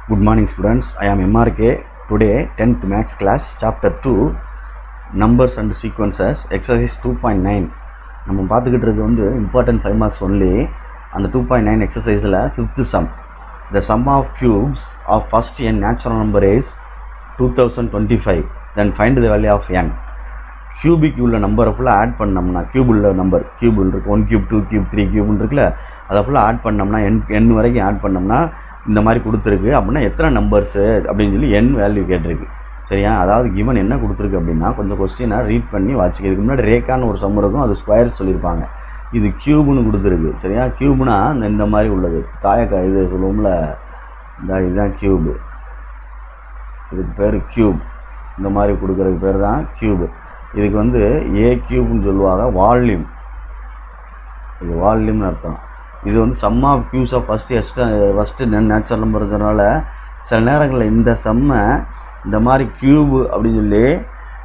Good morning students, I am MRK. Today 10th Maths class chapter 2 Numbers and Sequences exercise 2.9 நம்ம பார்த்துக்கிட்டு இருக்கிறது வந்து important 5 marks only. அந்த 2.9 exerciseல 5th sum. The sum of cubes of first n natural number is 2025. Then find the value of n. Cubic உள்ள நம்பரை ஃபுல்லாக add பண்ணோம்னா cube உள்ள நம்பர் கியூப் இருக்குது 1 கியூப் 2 கியூப் 3 கியூப்னு இருக்குல்ல, அதை ஃபுல்லாக ஆட் பண்ணோம்னா n வரைக்கும் ஆட் பண்ணோம்னா இந்த மாதிரி கொடுத்துருக்கு. அப்படின்னா எத்தனை நம்பர்ஸு அப்படின்னு சொல்லி n வேல்யூ கேட்டிருக்கு. சரியா? அதாவது கிவன் என்ன கொடுத்துருக்கு அப்படின்னா கொஞ்சம் கொஸ்டினை ரீட் பண்ணி வாட்சிக்க. இதுக்கு முன்னாடி ரேக்கான்னு ஒரு சம் இருக்கும், அது ஸ்கொயர்ஸ் சொல்லியிருப்பாங்க. இது கியூப்னு கொடுத்துருக்கு. சரியா? கியூப்னா இந்த மாதிரி உள்ளது தாயக்கா இது சொல்லுவோம்ல, இதுதான் கியூபு. இதுக்கு பேர் கியூப். இந்த மாதிரி கொடுக்குறதுக்கு பேர் தான் கியூபு. இதுக்கு வந்து ஏ கியூப்னு சொல்லுவாங்க. வால்யூம், இது வால்யூம்னு அர்த்தம். இது வந்து sum of cubes of first natural number இருக்கிறதுனால சில நேரங்களில் இந்த சம்மை இந்த மாதிரி கியூபு அப்படின்னு சொல்லி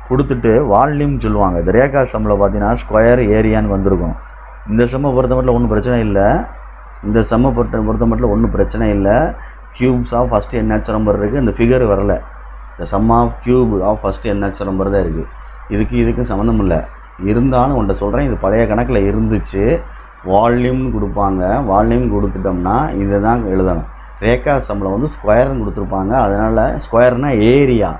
கொடுத்துட்டு வால்யூம் சொல்லுவாங்க. இது ரேகா சம்மில் பார்த்தீங்கன்னா ஸ்கொயர் ஏரியான்னு வந்திருக்கும். இந்த சம்மை பொறுத்த மட்டும் ஒன்றும் பிரச்சனை இல்லை. இந்த சம்மை பொறுத்த மட்டும் ஒன்றும் பிரச்சனை இல்லை. Cubes of first natural number இருக்குது, இந்த ஃபிகர் வரலை. இந்த sum of cube of first natural number தான் இருக்குது. இதுக்கு சம்மந்தம் இல்லை. இருந்தாலும் உன்ட்ட சொல்கிறேன், இது பழைய கணக்கில் இருந்துச்சு. வால்யூம்னு கொடுப்பாங்க. வால்யூம் கொடுத்துட்டோம்னா இதை தான் எழுதணும். ரேகா சம்மில் வந்து ஸ்கொயர்னு கொடுத்துருப்பாங்க. அதனால் ஸ்கொயர்னால் ஏரியா,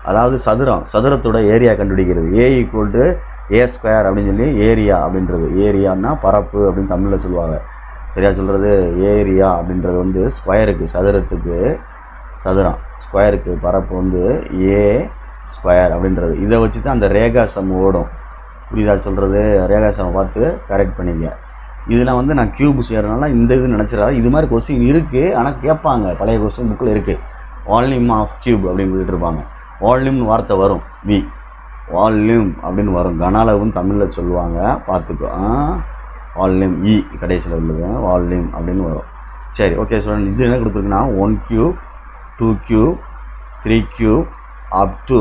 அதாவது சதுரத்தோட ஏரியா கண்டுபிடிக்கிறது. ஏ ஈக்குவல் டு ஏ ஸ்கொயர் அப்படின்னு சொல்லி ஏரியா அப்படின்றது. ஏரியான்னா பரப்பு அப்படின்னு தமிழில் சொல்லுவாங்க. சரியா சொல்கிறது? ஏரியா அப்படின்றது வந்து ஸ்கொயருக்கு, சதுரத்துக்கு சதுரம், ஸ்கொயருக்கு பரப்பு வந்து ஏ ஸ்கொயர் அப்படின்றது. இதை வச்சு தான் அந்த ரேகா சம் ஓடும். புரியுதா சொல்கிறது? ரேகா சம்மை பார்த்து கரெக்ட் பண்ணிக்க. இதில் வந்து நான் கியூப் செய்கிறதுனால இந்த இது நினச்சிடாது. இது மாதிரி கொஸ்டின் இருக்குது, ஆனால் கேட்பாங்க. பழைய கொஸ்டின் புக்கில் இருக்குது. வால்யூம் ஆஃப் கியூப் அப்படின்னு சொல்லிட்டு இருப்பாங்க. வால்யூம்னு வார்த்தை வரும், வால்யூம் அப்படின்னு வரும். கன அளவுன்னு தமிழில் சொல்லுவாங்க, பார்த்துக்கோ. வால்யூம் கடைசியில் உள்ளது வால்யூம் அப்படின்னு வரும். சரி, ஓகே ஸ்டூடெண்ட். இது என்ன கொடுத்துருக்குன்னா 1 cube 2 cube 3 cube up to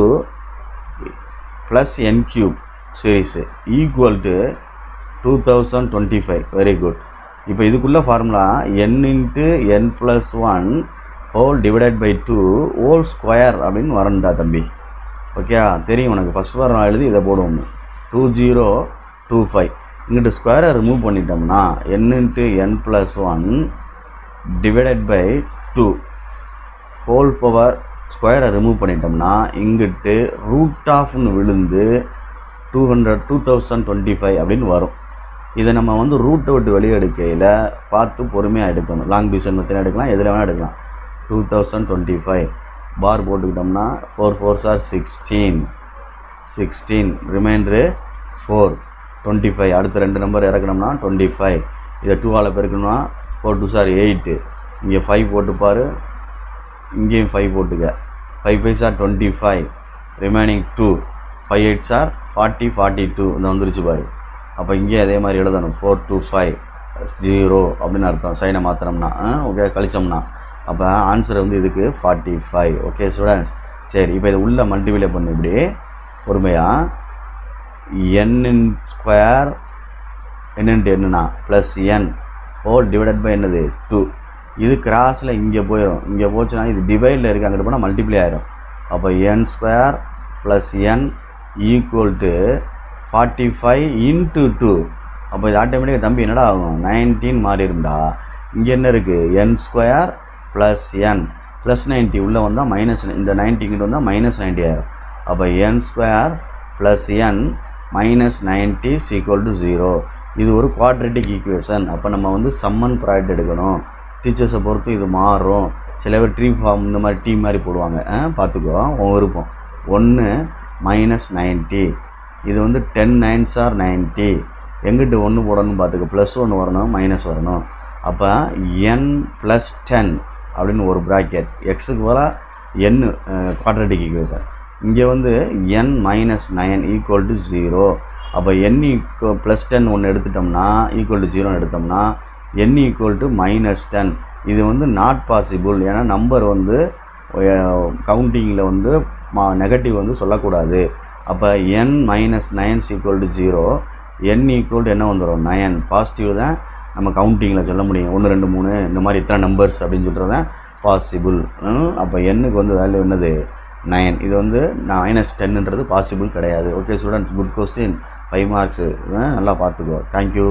plus n cube series equal to 2025. Very good. இப்போ இதுக்குள்ள formula n into n plus 1 whole divided by 2 whole square அப்படின்னு வரணுண்டா தம்பி. ஓகே, தெரியும் உனக்கு. ஃபஸ்ட் ஃபார்முலா எழுதி இதை போடுவோம். 2025 இங்கிட்டு ஸ்கொயரை ரிமூவ் பண்ணிட்டோம்னா n into n plus 1 divided by 2 whole power ஸ்கொயரை ரிமூவ் பண்ணிட்டோம்னா இங்கிட்டு ரூட் ஆஃப்னு விழுந்து 2025 அப்படின்னு வரும். இதை நம்ம வந்து ரூட்டை விட்டு வெளியே எடுக்கையில் பார்த்து பொறுமையாக எடுக்கணும். லாங் டிவிஷன் மெத்தட் எடுக்கலாம், எதில் வேணால் எடுக்கலாம். 2025 பார் போட்டுக்கிட்டோம்னா 4 4s are 16 ரிமைண்டரு 4 25. அடுத்த ரெண்டு நம்பர் இறக்கணும்னா 25. இதை 2ஆல் பெருக்கணும்னா 4 2s are 8. இங்கே 5 போட்டுப்பார், இங்கேயும் 5 போட்டுக்க. 5 5s are 25 remaining 2. 5 8s are 40 42. இந்த வந்துருச்சு பாரு. அப்போ இங்கே அதே மாதிரி எழுதணும். 4 2 5 0 அப்படின்னு அர்த்தம். சைனை மாற்றினோம்னா ஓகே, கழிச்சோம்னா அப்போ ஆன்சர் வந்து இதுக்கு 45. Okay students. சரி, இப்போ இதை உள்ள மல்டிபிளை பண்ணு இப்படி பொறுமையாக. n ஸ்கொயர் என்னன்னா plus n whole divided by என்னது 2. இது கிராஸில் இங்கே போயிடும். இங்கே போச்சுன்னா இது டிவைடில் இருக்குது, அங்கிட்டு போனால் மல்டிப்ளை ஆகிடும். அப்போ n square plus n equal to 45 into 2. அப்போ இது ஆட்டோமேட்டிக்காக தம்பி என்னடா ஆகும்? 19 மாறிடும்டா. இங்கே என்ன இருக்குது? n square plus n plus 90 உள்ளே வந்தால் மைனஸ், இந்த 90 இங்கிட்டு வந்தால் மைனஸ் 90 ஆகிடும். அப்போ n square plus n minus 90 equal to 0. இது ஒரு குவாட்ரேட்டிக் ஈக்குவேஷன். அப்போ நம்ம வந்து சம்மன் ப்ராடக்ட் எடுக்கணும். டீச்சர்ஸை பொறுத்து இது மாறும். சில பேர் ட்ரீ ஃபார்ம் இந்த மாதிரி டீ மாதிரி போடுவாங்க, பார்த்துக்கோ உன் விருப்பம். 1 மைனஸ் 90. இது வந்து 10 9s are 90. எங்கிட்ட 1 போடணும்னு பார்த்துக்கோ. ப்ளஸ் 1 வரணும், மைனஸ் வரணும். அப்போ n ப்ளஸ் 10 அப்படின்னு ஒரு ப்ராக்கெட். எக்ஸுக்கு வர n குவாட்ரேட்டிக் ஈக்குவேஷன். இங்கே வந்து n மைனஸ் 9 ஈக்குவல் டு 0. அப்போ n ப்ளஸ் 10 ஒன்று எடுத்துட்டோம்னா ஈக்குவல் டு 0 எடுத்தோம்னா n ஈக்குவல் டு மைனஸ் 10. இது வந்து நாட் பாசிபிள். ஏன்னா நம்பர் வந்து கவுண்டிங்கில் வந்து நெகட்டிவ் வந்து சொல்லக்கூடாது. அப்போ n minus 9 equal to 0. n equal to என்ன வந்துடும்? 9. பாசிட்டிவ் தான் நம்ம கவுண்டிங்கில் சொல்ல முடியும். 1 2 3 இந்த மாதிரி இத்தனை நம்பர்ஸ் அப்படின்னு சொல்கிறத பாசிபிள். அப்போ எண்ணுக்கு வந்து வேல்யூ என்னது 9. இது வந்து -10ன்றது பாசிபிள் கிடையாது. Okay students, good question, 5 marks. நல்லா பார்த்துக்கோ. தேங்க்யூ.